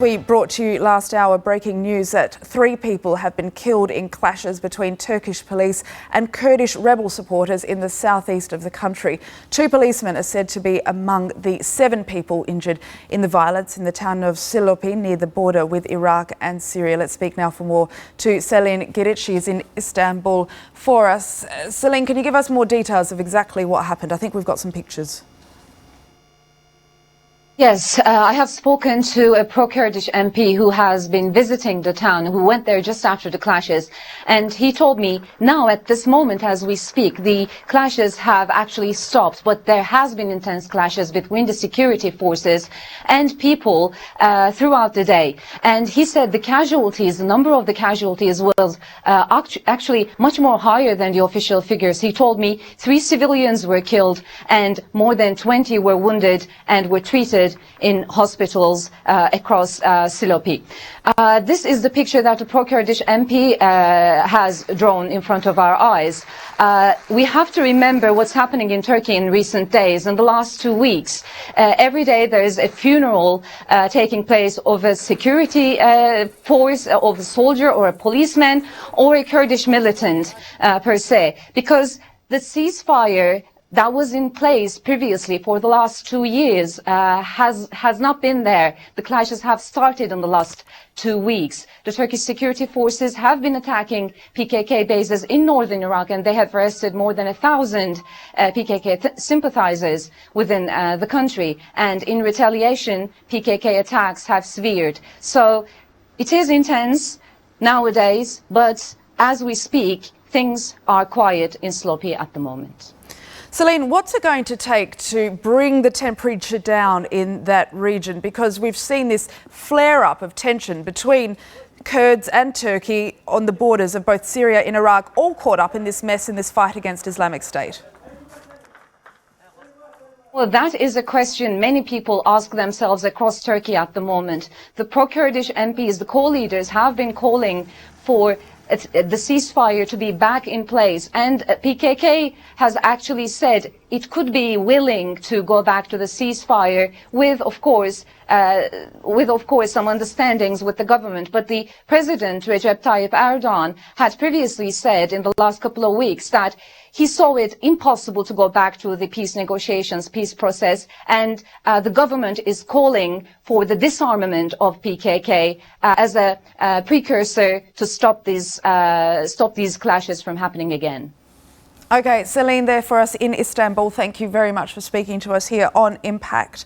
We brought to you last hour breaking news that 3 people have been killed in clashes between Turkish police and Kurdish rebel supporters in the southeast of the country. 2 policemen are said to be among the 7 people injured in the violence in the town of Silopi near the border with Iraq and Syria. Let's speak now for more to Selin Girit. She is in Istanbul for us. Selin, can you give us more details of exactly what happened? I think we've got some pictures. Yes, I have spoken to a pro-Kurdish MP who has been visiting the town, who went there just after the clashes, and he told me now at this moment as we speak the clashes have actually stopped, but there has been intense clashes between the security forces and people throughout the day. And he said the number of the casualties was actually much more higher than the official figures. He told me 3 civilians were killed and more than 20 were wounded and were treated in hospitals across Silopi. This is the picture that the pro-Kurdish MP has drawn in front of our eyes. We have to remember what's happening in Turkey in recent days. In the last 2 weeks, every day there is a funeral taking place of a security force, of a soldier or a policeman or a Kurdish militant per se, because the ceasefire that was in place previously for the last 2 years has not been there. The clashes have started in the last 2 weeks. The Turkish security forces have been attacking PKK bases in northern Iraq, and they have arrested more than 1,000 PKK sympathizers within the country. And in retaliation, PKK attacks have severed. So it is intense nowadays, but as we speak, things are quiet in Silopi at the moment. Selin, what's it going to take to bring the temperature down in that region? Because we've seen this flare-up of tension between Kurds and Turkey on the borders of both Syria and Iraq, all caught up in this mess, in this fight against Islamic State. Well, that is a question many people ask themselves across Turkey at the moment. The pro-Kurdish MPs, the co-leaders, have been calling for the ceasefire to be back in place, and PKK has actually said it could be willing to go back to the ceasefire with of course some understandings with the government. But the President Recep Tayyip Erdogan had previously said in the last couple of weeks that he saw it impossible to go back to the peace negotiations, peace process, and the government is calling for the disarmament of PKK as a precursor to stop these clashes from happening again. Okay, Selin there for us in Istanbul. Thank you very much for speaking to us here on Impact.